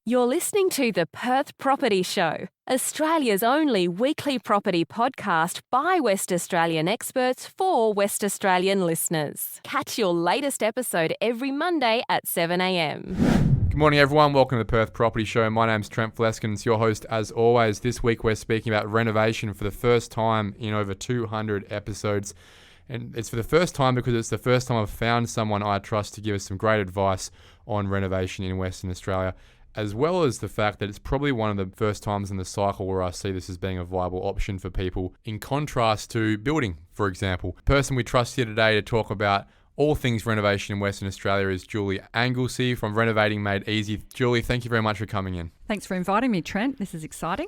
You're listening to the Perth Property Show, Australia's only weekly property podcast by West Australian experts for West Australian listeners. Catch your latest episode every Monday at 7 a.m. Good morning, everyone. Welcome to the Perth Property Show. My name's Trent Fleskens, your host as always. This week we're speaking about renovation for the first time in over 200 episodes. And it's for the first time because it's the first time I've found someone I trust to give us some great advice on renovation in Western Australia, as well as the fact that it's probably one of the first times in the cycle where I see this as being a viable option for people, in contrast to building, for example. The person we trust here today to talk about all things renovation in Western Australia is Julie Anglesey from Renovating Made Easy. Julie, thank you very much for coming in. Thanks for inviting me, Trent. This is exciting.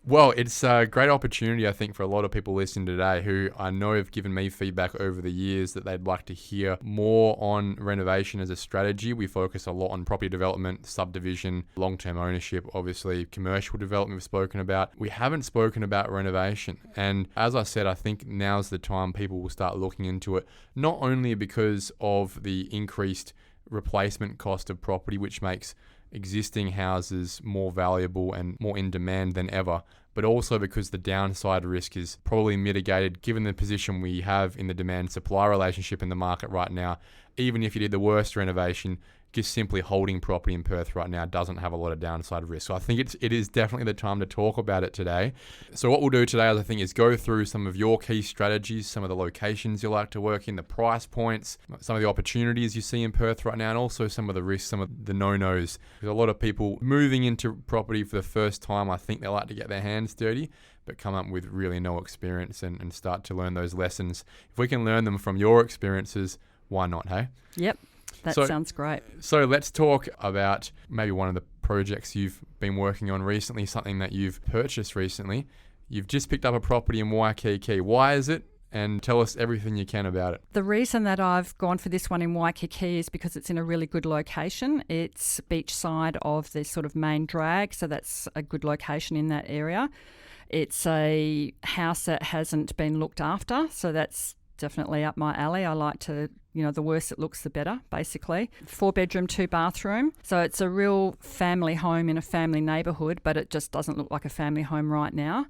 Well, it's a great opportunity, I think, for a lot of people listening today who I know have given me feedback over the years that they'd like to hear more on renovation as a strategy. We focus a lot on property development, subdivision, long-term ownership, obviously commercial development we've spoken about. We haven't spoken about renovation. And as I said, I think now's the time people will start looking into it, not only because of the increased replacement cost of property, which makes existing houses more valuable and more in demand than ever, but also because the downside risk is probably mitigated given the position we have in the demand-supply relationship in the market right now. Even if you did the worst renovation, just simply holding property in Perth right now doesn't have a lot of downside risk. So I think it is definitely the time to talk about it today. So what we'll do today, I think, is go through some of your key strategies, some of the locations you like to work in, the price points, some of the opportunities you see in Perth right now, and also some of the risks, some of the no-nos. There's a lot of people moving into property for the first time. I think they like to get their hands dirty, but come up with really no experience and start to learn those lessons. If we can learn them from your experiences, why not, hey? Yep. That sounds great. So let's talk about maybe one of the projects you've been working on recently, something that you've purchased recently. You've just picked up a property in Waikiki. Why is it? And tell us everything you can about it. The reason that I've gone for this one in Waikiki is because it's in a really good location. It's beachside of the sort of main drag, so that's a good location in that area. It's a house that hasn't been looked after, so that's definitely up my alley. I like to, the worse it looks, the better, basically. 4-bedroom, 2-bathroom. So it's a real family home in a family neighbourhood, but it just doesn't look like a family home right now.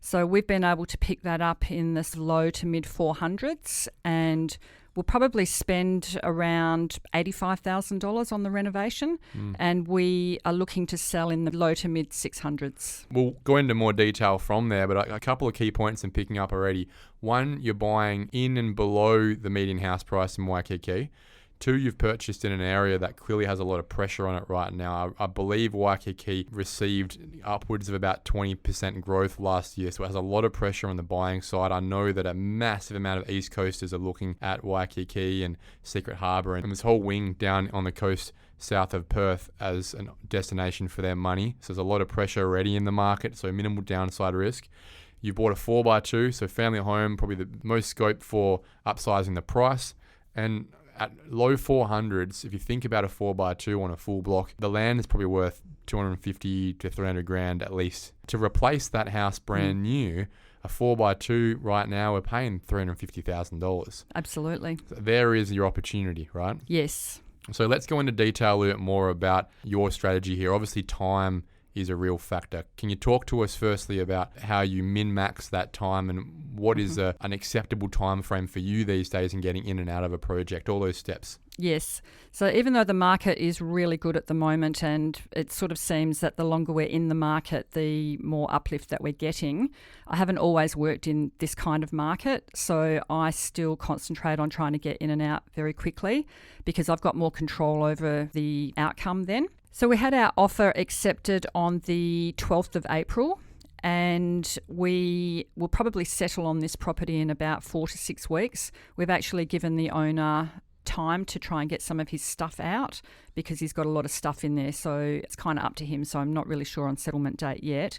So we've been able to pick that up in this low to mid 400s, and we'll probably spend around $85,000 on the renovation, and we are looking to sell in the low to mid 600s. We'll go into more detail from there, but a couple of key points I'm picking up already. One, you're buying in and below the median house price in Waikiki. Two, you've purchased in an area that clearly has a lot of pressure on it right now. I believe Waikiki received upwards of about 20% growth last year, so it has a lot of pressure on the buying side. I know that a massive amount of East Coasters are looking at Waikiki and Secret Harbour and this whole wing down on the coast south of Perth as a destination for their money. So there's a lot of pressure already in the market, so minimal downside risk. You bought a 4x2, so family home, probably the most scope for upsizing the price. And at low 400s, if you think about a 4x2 on a full block, the land is probably worth 250 to 300 grand at least. To replace that house brand new, a 4x2 right now, we're paying $350,000. Absolutely. So there is your opportunity, right? Yes. So let's go into detail a little bit more about your strategy here. Obviously, time is a real factor. Can you talk to us firstly about how you min-max that time and what is an acceptable time frame for you these days in getting in and out of a project, all those steps? Yes. So even though the market is really good at the moment, and it sort of seems that the longer we're in the market, the more uplift that we're getting, I haven't always worked in this kind of market. So I still concentrate on trying to get in and out very quickly because I've got more control over the outcome then. So we had our offer accepted on the 12th of April, and we will probably settle on this property in about 4 to 6 weeks. We've actually given the owner time to try and get some of his stuff out because he's got a lot of stuff in there, so it's kind of up to him. So I'm not really sure on settlement date yet,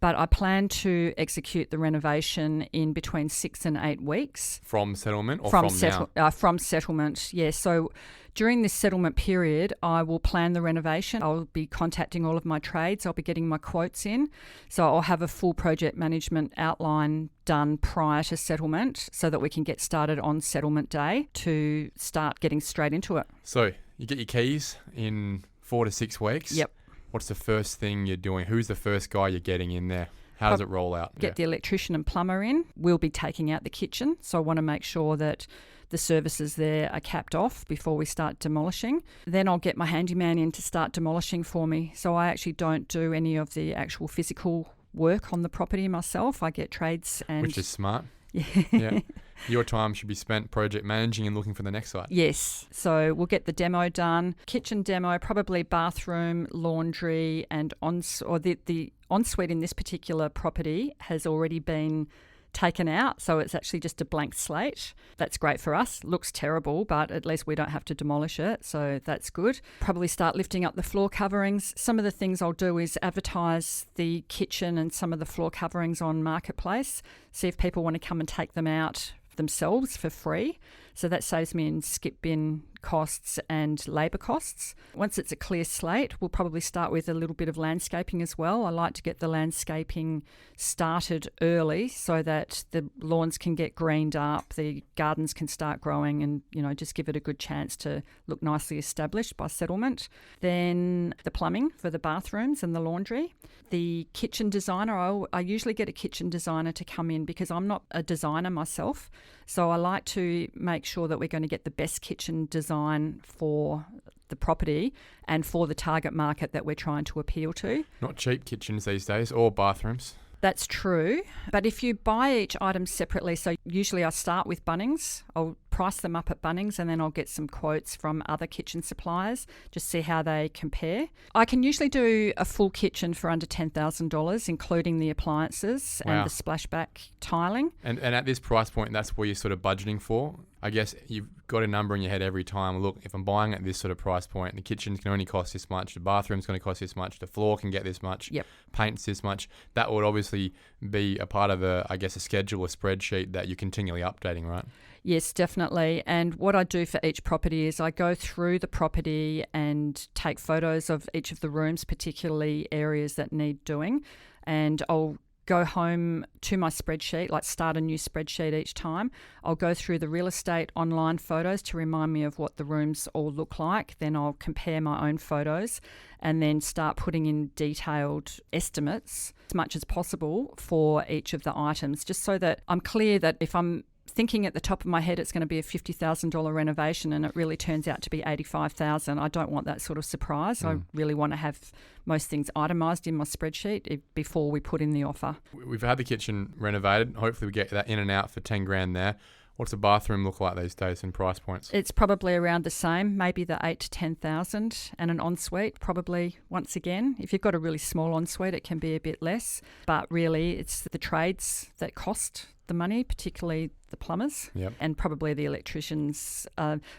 but I plan to execute the renovation in between 6 and 8 weeks. From settlement or from now? From settlement, yes. So during this settlement period, I will plan the renovation. I'll be contacting all of my trades. I'll be getting my quotes in. So I'll have a full project management outline done prior to settlement so that we can get started on settlement day to start getting straight into it. So you get your keys in 4 to 6 weeks. Yep. what's the first thing you're doing? Who's the first guy you're getting in there? How does it roll out? Get the electrician and plumber in. We'll be taking out the kitchen, so I want to make sure that the services there are capped off before we start demolishing. Then I'll get my handyman in to start demolishing for me. So I actually don't do any of the actual physical work on the property myself. I get trades and... Which is smart. Yeah. Yeah. Your time should be spent project managing and looking for the next site. Yes. So we'll get the demo done. Kitchen demo, probably bathroom, laundry, and the ensuite in this particular property has already been taken out, so it's actually just a blank slate. That's great for us. Looks terrible, but at least we don't have to demolish it, so that's good. Probably start lifting up the floor coverings. Some of the things I'll do is advertise the kitchen and some of the floor coverings on Marketplace, see if people want to come and take them out themselves for free. So that saves me in skip bin costs and labour costs. Once it's a clear slate, we'll probably start with a little bit of landscaping as well. I like to get the landscaping started early so that the lawns can get greened up, the gardens can start growing, and just give it a good chance to look nicely established by settlement. Then the plumbing for the bathrooms and the laundry. The kitchen designer, I usually get a kitchen designer to come in because I'm not a designer myself. So I like to make sure that we're going to get the best kitchen design for the property and for the target market that we're trying to appeal to. Not cheap kitchens these days, or bathrooms. That's true. But if you buy each item separately, so usually I start with Bunnings, I'll price them up at Bunnings and then I'll get some quotes from other kitchen suppliers, just see how they compare. I can usually do a full kitchen for under $10,000, including the appliances and the splashback tiling. And at this price point, that's what you're sort of budgeting for? I guess you've got a number in your head every time. Look, if I'm buying at this sort of price point, the kitchen can only cost this much, the bathroom's going to cost this much, the floor can get this much, paint's this much. That would obviously be a part of a schedule, a spreadsheet that you're continually updating, right? Yes, definitely. And what I do for each property is I go through the property and take photos of each of the rooms, particularly areas that need doing. And I'll go home to my spreadsheet, like start a new spreadsheet each time. I'll go through the real estate online photos to remind me of what the rooms all look like. Then I'll compare my own photos and then start putting in detailed estimates as much as possible for each of the items, just so that I'm clear that if I'm thinking at the top of my head it's going to be a $50,000 renovation and it really turns out to be $85,000, I don't want that sort of surprise. I really want to have most things itemised in my spreadsheet before we put in the offer. We've had the kitchen renovated. Hopefully we get that in and out for 10 grand there. What's a bathroom look like these days in price points? It's probably around the same, maybe the 8 to 10,000, and an ensuite probably once again. If you've got a really small ensuite, it can be a bit less, but really it's the trades that cost the money, particularly the plumbers and probably the electricians.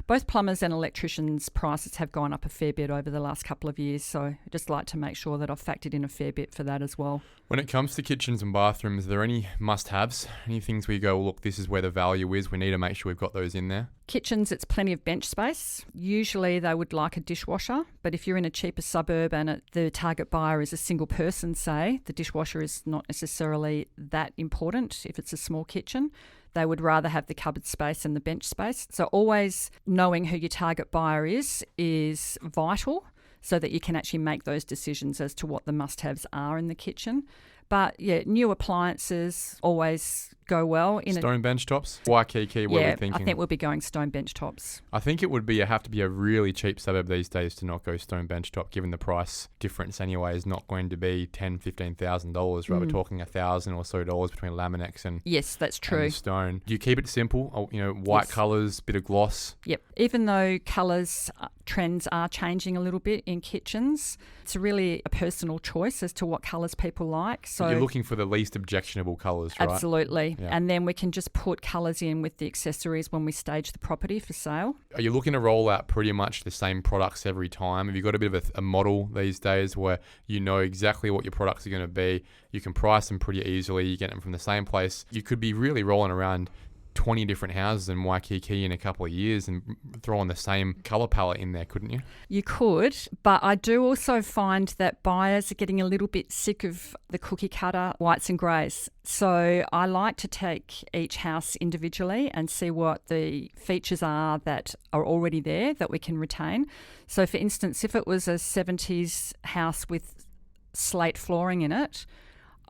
Both plumbers and electricians' prices have gone up a fair bit over the last couple of years, so I just like to make sure that I've factored in a fair bit for that as well. When it comes to kitchens and bathrooms, are there any must-haves? Any things where you go, look, this is where the value is, we need to make sure we've got those in there? Kitchens, it's plenty of bench space. Usually they would like a dishwasher, but if you're in a cheaper suburb and the target buyer is a single person, say, the dishwasher is not necessarily that important if it's a small kitchen. They would rather have the cupboard space and the bench space. So always knowing who your target buyer is vital so that you can actually make those decisions as to what the must-haves are in the kitchen. But yeah, new appliances always go well. Stone bench tops? Waikiki, what are we thinking? I think we'll be going stone bench tops. I think it would have to be a really cheap suburb these days to not go stone bench top, given the price difference anyway is not going to be $10,000, $15,000, right? We're talking $1,000 or so between Laminex and yes, that's true. And stone. Do you keep it simple? White colours, bit of gloss. Yep. Even though colours trends are changing a little bit in kitchens, it's really a personal choice as to what colours people like. So you're looking for the least objectionable colours, right? Absolutely. Yeah. And then we can just put colours in with the accessories when we stage the property for sale. Are you looking to roll out pretty much the same products every time? Have you got a bit of a model these days where you know exactly what your products are going to be? You can price them pretty easily. You get them from the same place. You could be really rolling around 20 different houses in Waikiki in a couple of years and throw on the same colour palette in there, couldn't you? You could, but I do also find that buyers are getting a little bit sick of the cookie cutter whites and greys. So I like to take each house individually and see what the features are that are already there that we can retain. So for instance, if it was a 70s house with slate flooring in it,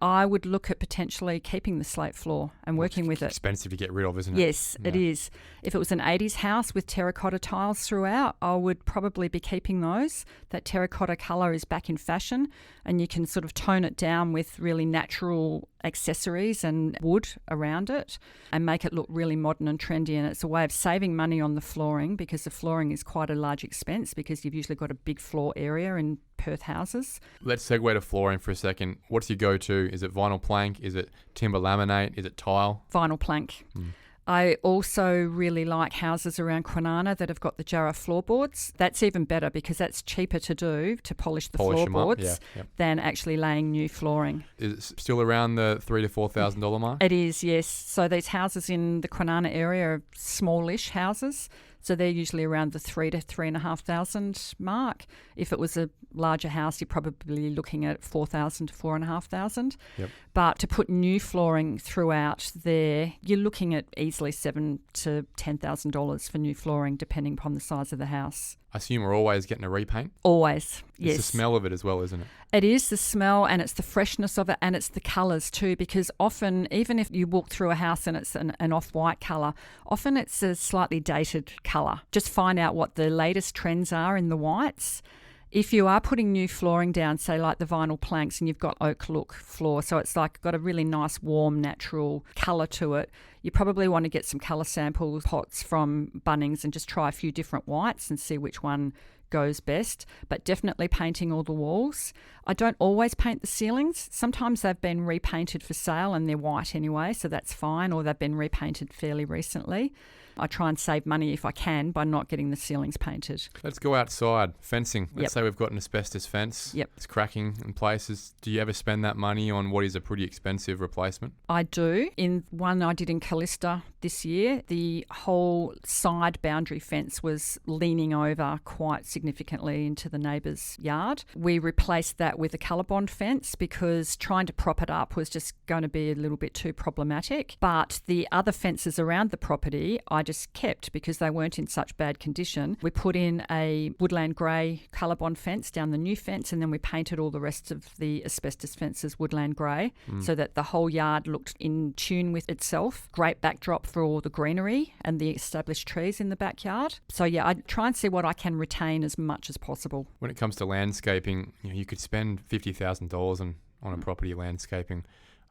I would look at potentially keeping the slate floor and working with it. Expensive to get rid of, isn't it? Yes, it is. If it was an 80s house with terracotta tiles throughout, I would probably be keeping those. That terracotta colour is back in fashion, and you can sort of tone it down with really natural accessories and wood around it and make it look really modern and trendy. And it's a way of saving money on the flooring, because the flooring is quite a large expense because you've usually got a big floor area in Perth houses. Let's segue to flooring for a second. What's your go-to? Is it vinyl plank? Is it timber laminate? Is it tile? Vinyl plank. I also really like houses around Kwinana that have got the Jarrah floorboards. That's even better because that's cheaper to do, to polish the floorboards, than actually laying new flooring. Is it still around the $3,000 to $4,000 mark? It is, yes. So these houses in the Kwinana area are smallish houses. So they're usually around the $3,000 to $3,500 mark. If it was a larger house, you're probably looking at $4,000 to $4,500. Yep. But to put new flooring throughout there, you're looking at easily $7,000 to $10,000 for new flooring, depending upon the size of the house. I assume we're always getting a repaint? Always, yes. It's the smell of it as well, isn't it? It is the smell, and it's the freshness of it, and it's the colours too, because often, even if you walk through a house and it's an off-white colour, often it's a slightly dated colour. Just find out what the latest trends are in the whites. If you are putting new flooring down, say like the vinyl planks, and you've got oak look floor, so it's like got a really nice, warm, natural colour to it, you probably want to get some colour sample pots from Bunnings and just try a few different whites and see which one goes best, but definitely painting all the walls. I don't always paint the ceilings. Sometimes they've been repainted for sale and they're white anyway, so that's fine, or they've been repainted fairly recently. I try and save money if I can by not getting the ceilings painted. Let's go outside. Fencing. Let's say we've got an asbestos fence. Yep. It's cracking in places. Do you ever spend that money on what is a pretty expensive replacement? I do. In one I did in Callista this year, the whole side boundary fence was leaning over quite significantly into the neighbour's yard. We replaced that with a colorbond fence because trying to prop it up was just going to be a little bit too problematic. But the other fences around the property I just kept because they weren't in such bad condition. We put in a woodland grey colorbond fence down the new fence, and then we painted all the rest of the asbestos fences woodland grey so that the whole yard looked in tune with itself. Great backdrop for all the greenery and the established trees in the backyard. So yeah, I try and see what I can retain as much as possible. When it comes to landscaping, you could spend $50,000 on a property landscaping.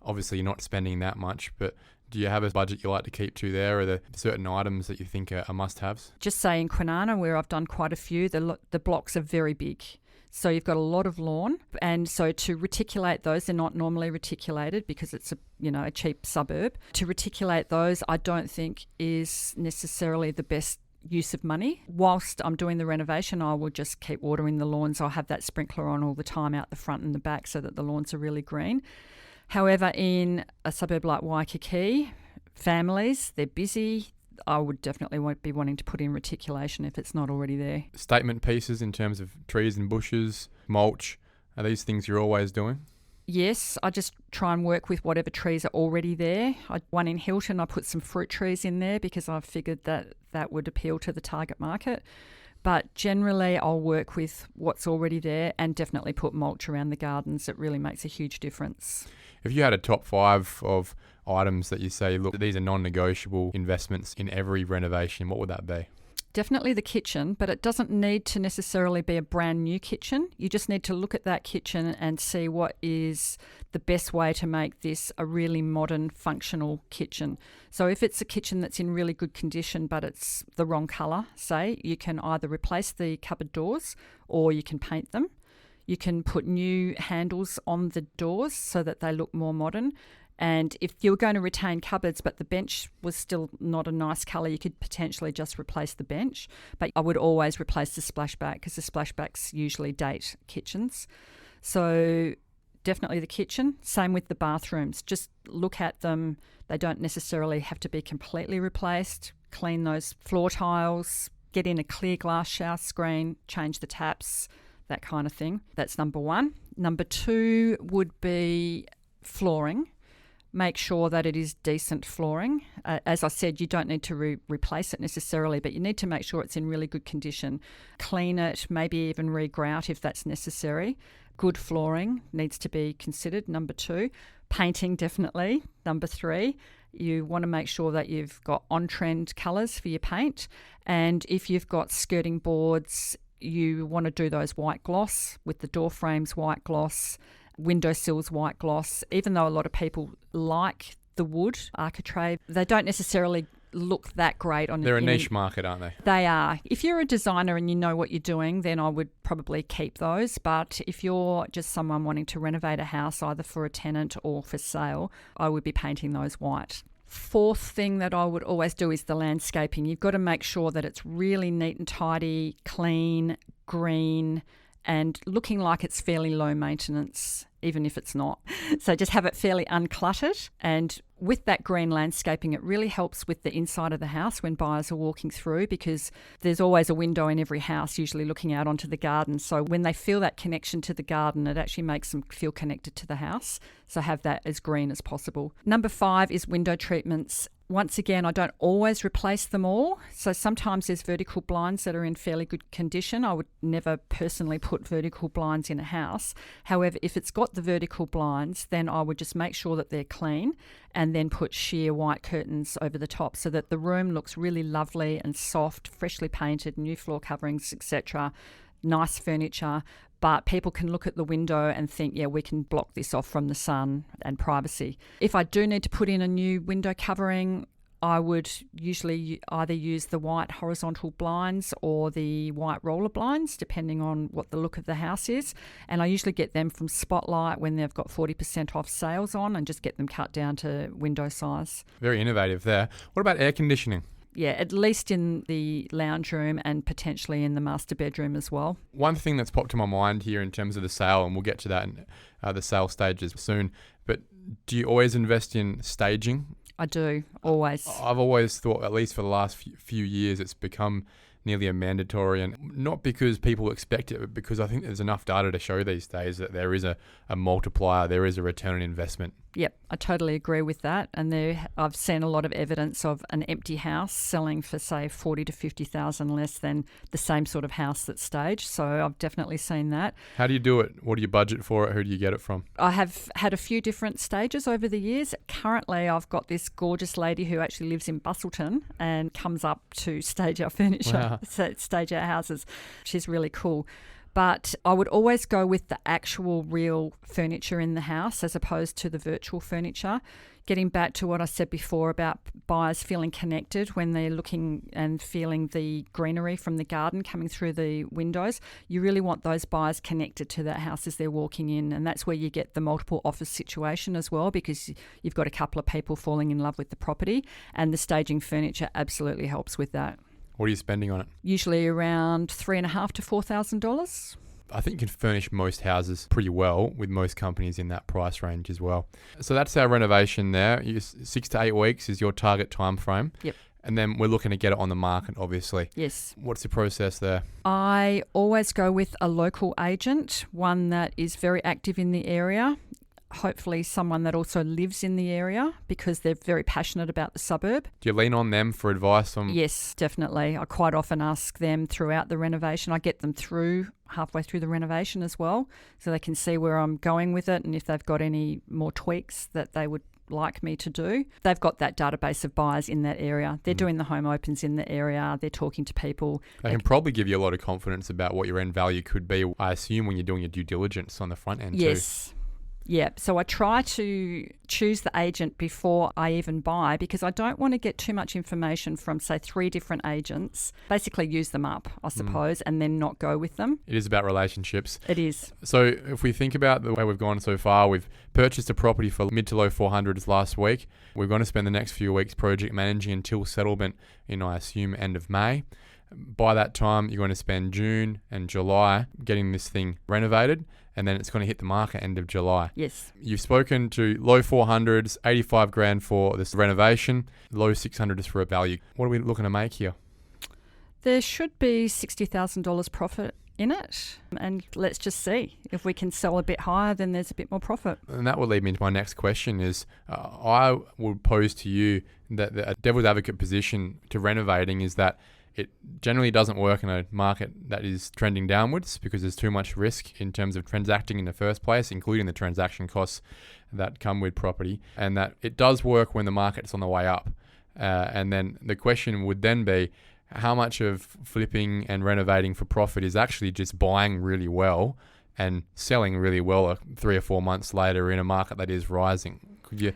Obviously, you're not spending that much, but do you have a budget you like to keep to there? Are there certain items that you think are must-haves? Just say in Kwinana, where I've done quite a few, the blocks are very big. So you've got a lot of lawn. And so to reticulate those, they're not normally reticulated because it's a cheap suburb. To reticulate those, I don't think is necessarily the best use of money. Whilst I'm doing the renovation, I will just keep watering the lawns. I'll have that sprinkler on all the time out the front and the back so that the lawns are really green. However, in a suburb like Waikiki, families, they're busy. I would definitely be wanting to put in reticulation if it's not already there. Statement pieces in terms of trees and bushes, mulch, are these things you're always doing? Yes, I just try and work with whatever trees are already there. One in Hilton, I put some fruit trees in there because I figured that would appeal to the target market. But generally, I'll work with what's already there and definitely put mulch around the gardens. It really makes a huge difference. If you had a top 5 of items that you say, look, these are non-negotiable investments in every renovation, what would that be? Definitely the kitchen, but it doesn't need to necessarily be a brand new kitchen. You just need to look at that kitchen and see what is the best way to make this a really modern, functional kitchen. So if it's a kitchen that's in really good condition, but it's the wrong colour, say, you can either replace the cupboard doors or you can paint them. You can put new handles on the doors so that they look more modern. And if you were going to retain cupboards but the bench was still not a nice colour, you could potentially just replace the bench. But I would always replace the splashback because the splashbacks usually date kitchens. So definitely the kitchen. Same with the bathrooms. Just look at them. They don't necessarily have to be completely replaced. Clean those floor tiles, get in a clear glass shower screen, change the taps, that kind of thing. That's number one. Number two would be flooring. Make sure that it is decent flooring. As I said, you don't need to replace it necessarily, but you need to make sure it's in really good condition. Clean it, maybe even re-grout if that's necessary. Good flooring needs to be considered, number two. Painting, definitely, number three. You want to make sure that you've got on-trend colours for your paint. And if you've got skirting boards, you want to do those white gloss with the door frames white gloss, windowsills white gloss. Even though a lot of people like the wood architrave, they don't necessarily look that great on. They're a niche market, aren't they? They are. If you're a designer and you know what you're doing, then I would probably keep those. But if you're just someone wanting to renovate a house either for a tenant or for sale, I would be painting those white. Fourth thing that I would always do is the landscaping. You've got to make sure that it's really neat and tidy, clean, green, and looking like it's fairly low maintenance, even if it's not. So just have it fairly uncluttered. And with that green landscaping, it really helps with the inside of the house when buyers are walking through, because there's always a window in every house, usually looking out onto the garden. So when they feel that connection to the garden, it actually makes them feel connected to the house. So have that as green as possible. Number 5 is window treatments. Once again, I don't always replace them all. So sometimes there's vertical blinds that are in fairly good condition. I would never personally put vertical blinds in a house. However, if it's got the vertical blinds, then I would just make sure that they're clean and then put sheer white curtains over the top so that the room looks really lovely and soft, freshly painted, new floor coverings, etc. Nice furniture. But people can look at the window and think, yeah, we can block this off from the sun and privacy. If I do need to put in a new window covering, I would usually either use the white horizontal blinds or the white roller blinds, depending on what the look of the house is. And I usually get them from Spotlight when they've got 40% off sales on, and just get them cut down to window size. Very innovative there. What about air conditioning? Yeah, at least in the lounge room and potentially in the master bedroom as well. One thing that's popped to my mind here in terms of the sale, and we'll get to that in the sale stages soon, but do you always invest in staging? I do, always. I've always thought, at least for the last few years, it's become nearly a mandatory, and not because people expect it, but because I think there's enough data to show these days that there is a multiplier, there is a return on investment. Yep, I totally agree with that. And I've seen a lot of evidence of an empty house selling for, say, 40 to 50,000 less than the same sort of house that's staged. So I've definitely seen that. How do you do it? What do you budget for it? Who do you get it from? I have had a few different stages over the years. Currently, I've got this gorgeous lady who actually lives in Busselton and comes up to stage our furniture, stage our houses. She's really cool. But I would always go with the actual real furniture in the house as opposed to the virtual furniture. Getting back to what I said before about buyers feeling connected when they're looking and feeling the greenery from the garden coming through the windows, you really want those buyers connected to that house as they're walking in. And that's where you get the multiple offers situation as well, because you've got a couple of people falling in love with the property, and the staging furniture absolutely helps with that. What are you spending on it? Usually around $3,500 to $4,000. I think you can furnish most houses pretty well with most companies in that price range as well. So that's our renovation there. 6 to 8 weeks is your target time frame. Yep. And then we're looking to get it on the market, obviously. Yes. What's the process there? I always go with a local agent, one that is very active in the area. Hopefully someone that also lives in the area, because they're very passionate about the suburb. Do you lean on them for advice on? Yes, definitely. I quite often ask them throughout the renovation. I get them halfway through the renovation as well, so they can see where I'm going with it and if they've got any more tweaks that they would like me to do. They've got that database of buyers in that area. They're doing the home opens in the area. They're talking to people. They can probably give you a lot of confidence about what your end value could be, I assume, when you're doing your due diligence on the front end too. Yes. Yeah, so I try to choose the agent before I even buy, because I don't want to get too much information from, say, 3 different agents. Basically use them up, I suppose, and then not go with them. It is about relationships. It is. So if we think about the way we've gone so far, we've purchased a property for mid to low 400s last week. We're going to spend the next few weeks project managing until settlement in, I assume, end of May. By that time, you're going to spend June and July getting this thing renovated. and then it's going to hit the market end of July. Yes. You've spoken to low 400s, 85 grand for this renovation, low 600s for a value. What are we looking to make here? There should be $60,000 profit in it, and let's just see if we can sell a bit higher, then there's a bit more profit. And that will lead me into my next question is, I would pose to you that a devil's advocate position to renovating is that it generally doesn't work in a market that is trending downwards because there's too much risk in terms of transacting in the first place, including the transaction costs that come with property, and that it does work when the market's on the way up. And then the question would then be, how much of flipping and renovating for profit is actually just buying really well and selling really well 3 or 4 months later in a market that is rising? Could you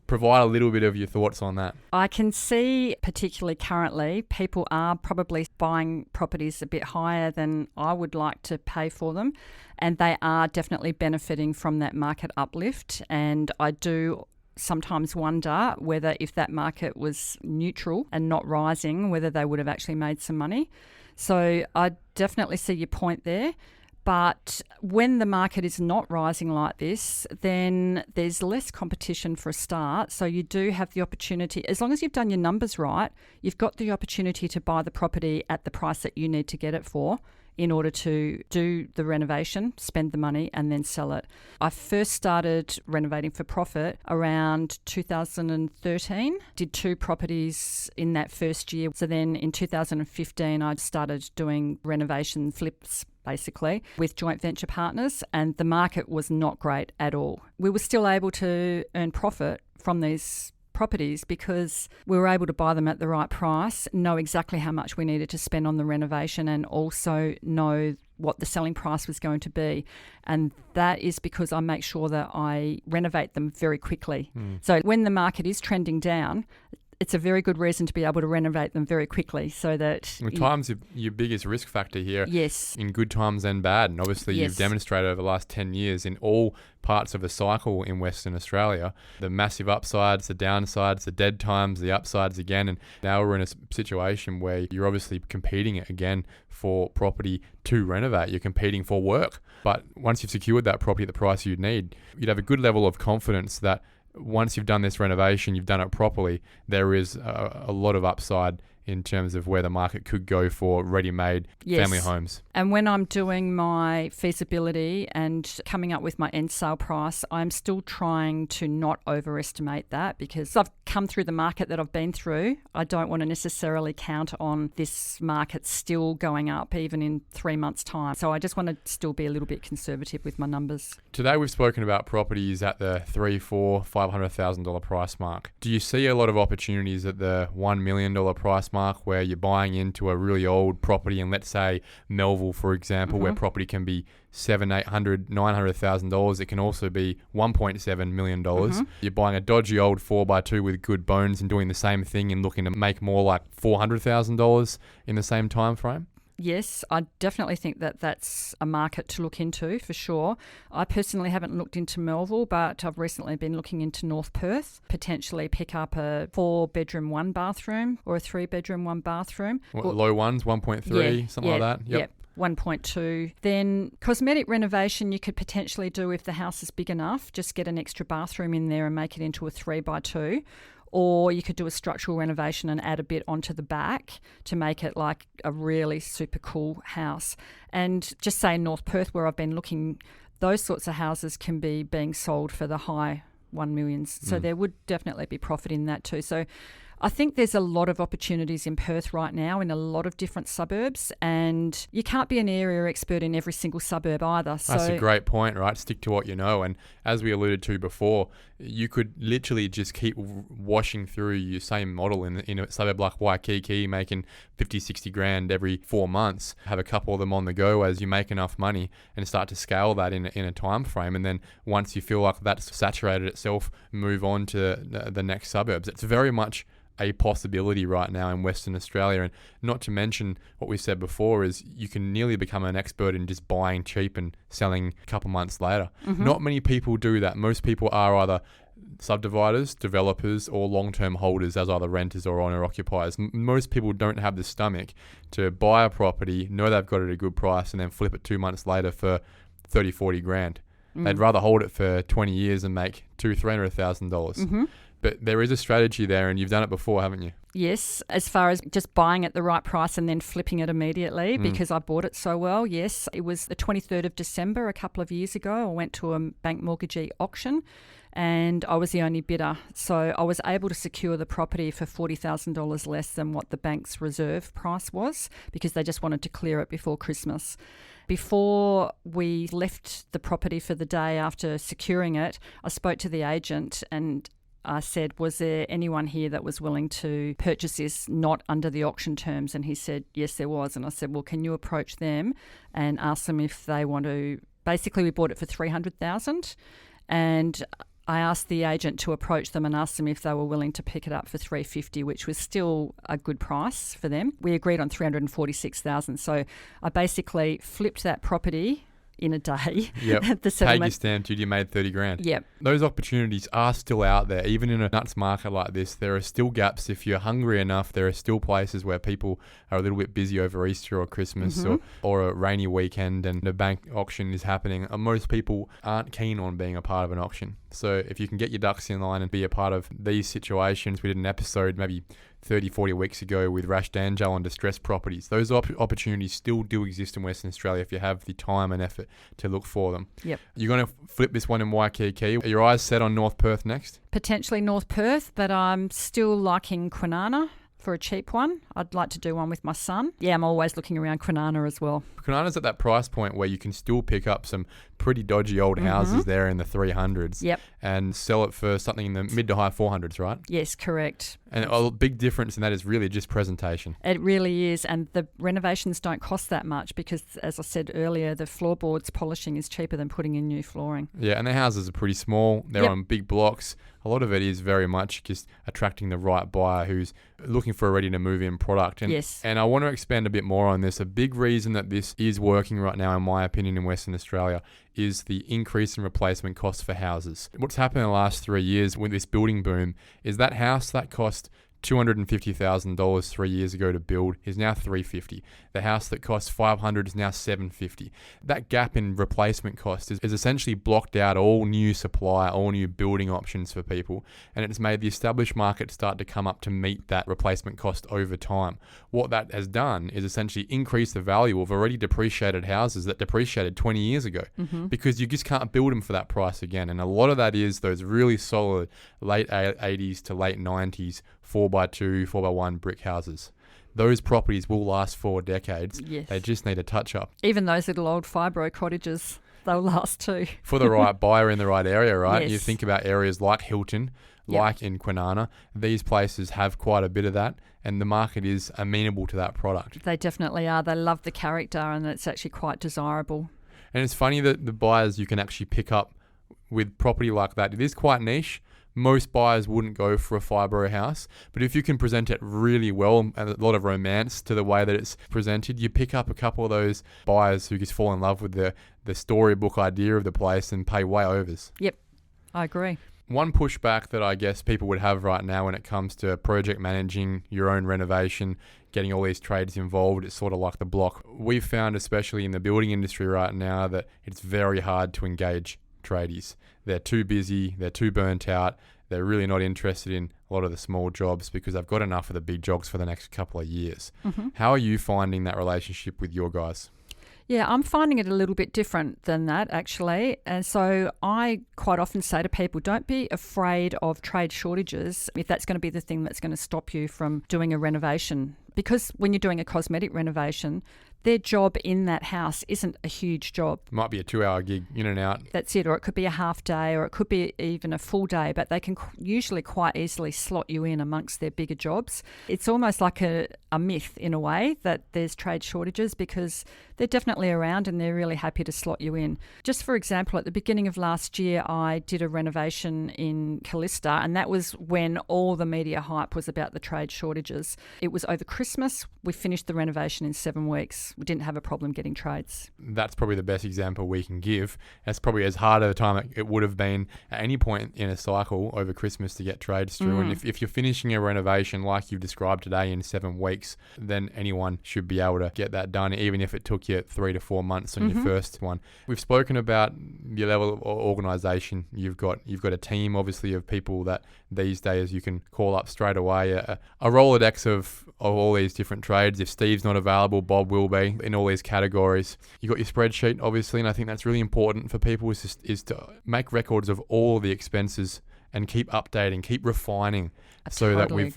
provide a little bit of your thoughts on that? I can see, particularly currently, people are probably buying properties a bit higher than I would like to pay for them, and they are definitely benefiting from that market uplift. And I do sometimes wonder whether if that market was neutral and not rising, whether they would have actually made some money. So I definitely see your point there. But when the market is not rising like this, then there's less competition for a start. So you do have the opportunity, as long as you've done your numbers right, you've got the opportunity to buy the property at the price that you need to get it for in order to do the renovation, spend the money, and then sell it. I first started renovating for profit around 2013, did 2 properties in that first year. So then in 2015, I started doing renovation flips, basically, with joint venture partners, and the market was not great at all. We were still able to earn profit from these properties because we were able to buy them at the right price, know exactly how much we needed to spend on the renovation, and also know what the selling price was going to be. And that is because I make sure that I renovate them very quickly. So when the market is trending down, it's a very good reason to be able to renovate them very quickly so that... Time's your biggest risk factor here. Yes. In good times and bad. And obviously you've demonstrated over the last 10 years in all parts of a cycle in Western Australia, the massive upsides, the downsides, the dead times, the upsides again. And now we're in a situation where you're obviously competing again for property to renovate. You're competing for work. But once you've secured that property at the price you'd need, you'd have a good level of confidence that once you've done this renovation, you've done it properly, there is a lot of upside in terms of where the market could go for ready-made family homes. And when I'm doing my feasibility and coming up with my end sale price, I'm still trying to not overestimate that because I've come through the market that I've been through. I don't want to necessarily count on this market still going up even in 3 months' time. So I just want to still be a little bit conservative with my numbers. Today we've spoken about properties at the $300,000, $400,000, $500,000 price mark. Do you see a lot of opportunities at the $1 million price mark where you're buying into a really old property, and let's say Melville, for example, where property can be $700,000, $800,000, $900,000. It can also be $1.7 million. You're buying a dodgy old 4x2 with good bones and doing the same thing and looking to make more like $400,000 in the same time frame. Yes, I definitely think that that's a market to look into for sure. I personally haven't looked into Melville, but I've recently been looking into North Perth, potentially pick up a 4-bedroom, 1-bathroom or a 3-bedroom, 1-bathroom. Low ones, 1.3, something like that? Yep. 1.2. Then cosmetic renovation you could potentially do if the house is big enough, just get an extra bathroom in there and make it into a 3x2. Or you could do a structural renovation and add a bit onto the back to make it like a really super cool house. And just say North Perth, where I've been looking, those sorts of houses can be being sold for the high 1 millions. So there would definitely be profit in that too. So I think there's a lot of opportunities in Perth right now in a lot of different suburbs, and you can't be an area expert in every single suburb either. So that's a great point, right? Stick to what you know. And as we alluded to before, you could literally just keep washing through your same model in a suburb like Waikiki, making 50, 60 grand every 4 months, have a couple of them on the go as you make enough money and start to scale that in a time frame. And then once you feel like that's saturated itself, move on to the next suburbs. It's very much a possibility right now in Western Australia. And not to mention what we said before is you can nearly become an expert in just buying cheap and selling a couple months later. Not many people do that. Most people are either subdividers, developers, or long-term holders as either renters or owner-occupiers. Most people don't have the stomach to buy a property, know they've got it at a good price, and then flip it 2 months later for 30, 40 grand. They'd rather hold it for 20 years and make $200,000-$300,000. But there is a strategy there, and you've done it before, haven't you? Yes, as far as just buying at the right price and then flipping it immediately because I bought it so well, yes. It was the 23rd of December a couple of years ago. I went to a bank mortgagee auction and I was the only bidder. So I was able to secure the property for $40,000 less than what the bank's reserve price was because they just wanted to clear it before Christmas. Before we left the property for the day after securing it, I spoke to the agent and I said, was there anyone here that was willing to purchase this not under the auction terms? And he said, yes, there was. And I said, well, can you approach them and ask them if they want to... Basically, we bought it for $300,000 and I asked the agent to approach them and ask them if they were willing to pick it up for $350,000, which was still a good price for them. We agreed on $346,000. So I basically flipped that property in a day. Yep. The settlement. Paid your stamp duty, you made 30 grand. Yep. Those opportunities are still out there. Even in a nuts market like this, there are still gaps. If you're hungry enough, there are still places where people are a little bit busy over Easter or Christmas or a rainy weekend and the bank auction is happening. Most people aren't keen on being a part of an auction. So if you can get your ducks in line and be a part of these situations, we did an episode maybe 30, 40 weeks ago with Rash Danjal on distressed properties. Those opportunities still do exist in Western Australia if you have the time and effort to look for them. Yep. You're going to flip this one in Waikiki. Are your eyes set on North Perth next? Potentially North Perth, but I'm still liking Kwinana for a cheap one. I'd like to do one with my son. Yeah, I'm always looking around Kwinana as well. Kwinana's at that price point where you can still pick up some pretty dodgy old houses there in the 300s and sell it for something in the mid to high 400s, right? Yes, correct. And a big difference in that is really just presentation. It really is. And the renovations don't cost that much because, as I said earlier, the floorboards polishing is cheaper than putting in new flooring. Yeah, and the houses are pretty small. They're on big blocks. A lot of it is very much just attracting the right buyer who's looking for a ready-to-move-in product. And, and I want to expand a bit more on this. A big reason that this is working right now, in my opinion, in Western Australia is the increase in replacement costs for houses. What's happened in the last 3 years with this building boom is that house that cost $250,000 3 years ago to build is now $350,000. The house that cost $500,000 is now $750,000. That gap in replacement cost is essentially blocked out all new supply, all new building options for people, and it's made the established market start to come up to meet that replacement cost over time. What that has done is essentially increase the value of already depreciated houses that depreciated 20 years ago because you just can't build them for that price again. And a lot of that is those really solid late 80s to late 90s 4x2, 4x1 brick houses. Those properties will last for decades. Yes. They just need a touch-up. Even those little old fibro cottages, they'll last too. For the right buyer in the right area, right? Yes. You think about areas like Hilton, like in Kwinana. These places have quite a bit of that, and the market is amenable to that product. They definitely are. They love the character, and it's actually quite desirable. And it's funny that the buyers you can actually pick up with property like that, it is quite niche. Most buyers wouldn't go for a fibro house, but if you can present it really well and a lot of romance to the way that it's presented, you pick up a couple of those buyers who just fall in love with the storybook idea of the place and pay way overs. Yep, I agree. One pushback that I guess people would have right now when it comes to project managing your own renovation, getting all these trades involved, it's sort of like the block. We've found, especially in the building industry right now, that it's very hard to engage tradies. They're too busy, they're too burnt out, they're really not interested in a lot of the small jobs because they've got enough of the big jobs for the next couple of years. How are you finding that relationship with your guys? Yeah, I'm finding it a little bit different than that, actually. And so I quite often say to people, don't be afraid of trade shortages if that's going to be the thing that's going to stop you from doing a renovation. Because when you're doing a cosmetic renovation, their job in that house isn't a huge job. It might be a 2-hour gig in and out. That's it, or it could be a half day, or it could be even a full day, but they can usually quite easily slot you in amongst their bigger jobs. It's almost like a myth in a way that there's trade shortages because they're definitely around and they're really happy to slot you in. Just for example, at the beginning of last year, I did a renovation in Callista, and that was when all the media hype was about the trade shortages. It was over Christmas Christmas, we finished the renovation in 7 weeks. We didn't have a problem getting trades. That's probably the best example we can give. That's probably as hard a time it would have been at any point in a cycle over Christmas to get trades through. And if you're finishing a renovation like you've described today in 7 weeks, then anyone should be able to get that done, even if it took you 3 to 4 months on your first one. We've spoken about your level of organisation. You've got a team, obviously, of people that these days you can call up straight away. A Rolodex of all these different trades. If Steve's not available, Bob will be in all these categories. You've got your spreadsheet, obviously, and I think that's really important for people is to make records of all the expenses and keep updating, keep refining, so that we've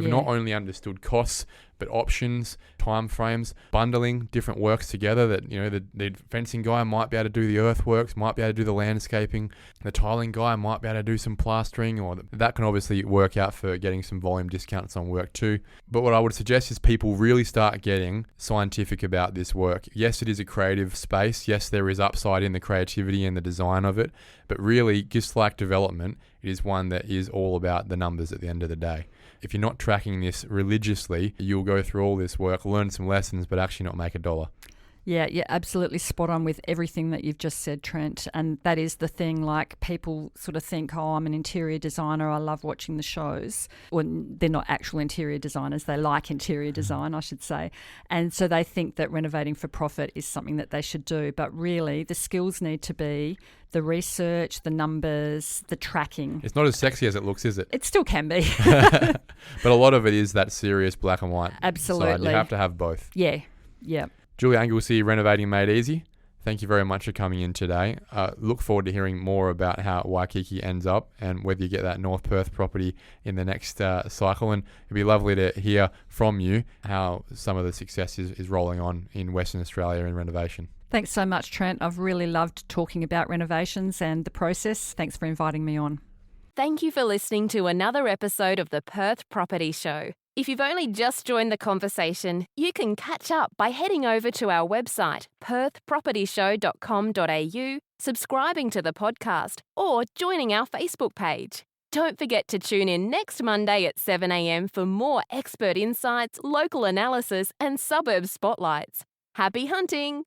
not only understood costs, but options, time frames, bundling different works together. That the fencing guy might be able to do the earthworks, might be able to do the landscaping, the tiling guy might be able to do some plastering, or that can obviously work out for getting some volume discounts on work too. But what I would suggest is people really start getting scientific about this work. Yes, it is a creative space. Yes, there is upside in the creativity and the design of it, but really, just like development, it is one that is all about the numbers at the end of the day. If you're not tracking this religiously, you'll go through all this work, learn some lessons, but actually not make a dollar. Yeah, absolutely spot on with everything that you've just said, Trent. And that is the thing, like people sort of think, oh, I'm an interior designer, I love watching the shows. Well, they're not actual interior designers, they like interior design, I should say. And so they think that renovating for profit is something that they should do. But really, the skills need to be the research, the numbers, the tracking. It's not as sexy as it looks, is it? It still can be. But a lot of it is that serious black and white Absolutely side. You have to have both. Yeah. Julie Anglesey, Renovating Made Easy. Thank you very much for coming in today. Look forward to hearing more about how Waikiki ends up and whether you get that North Perth property in the next cycle. And it'd be lovely to hear from you how some of the success is rolling on in Western Australia in renovation. Thanks so much, Trent. I've really loved talking about renovations and the process. Thanks for inviting me on. Thank you for listening to another episode of the Perth Property Show. If you've only just joined the conversation, you can catch up by heading over to our website, perthpropertyshow.com.au, subscribing to the podcast, or joining our Facebook page. Don't forget to tune in next Monday at 7 a.m. for more expert insights, local analysis, and suburb spotlights. Happy hunting!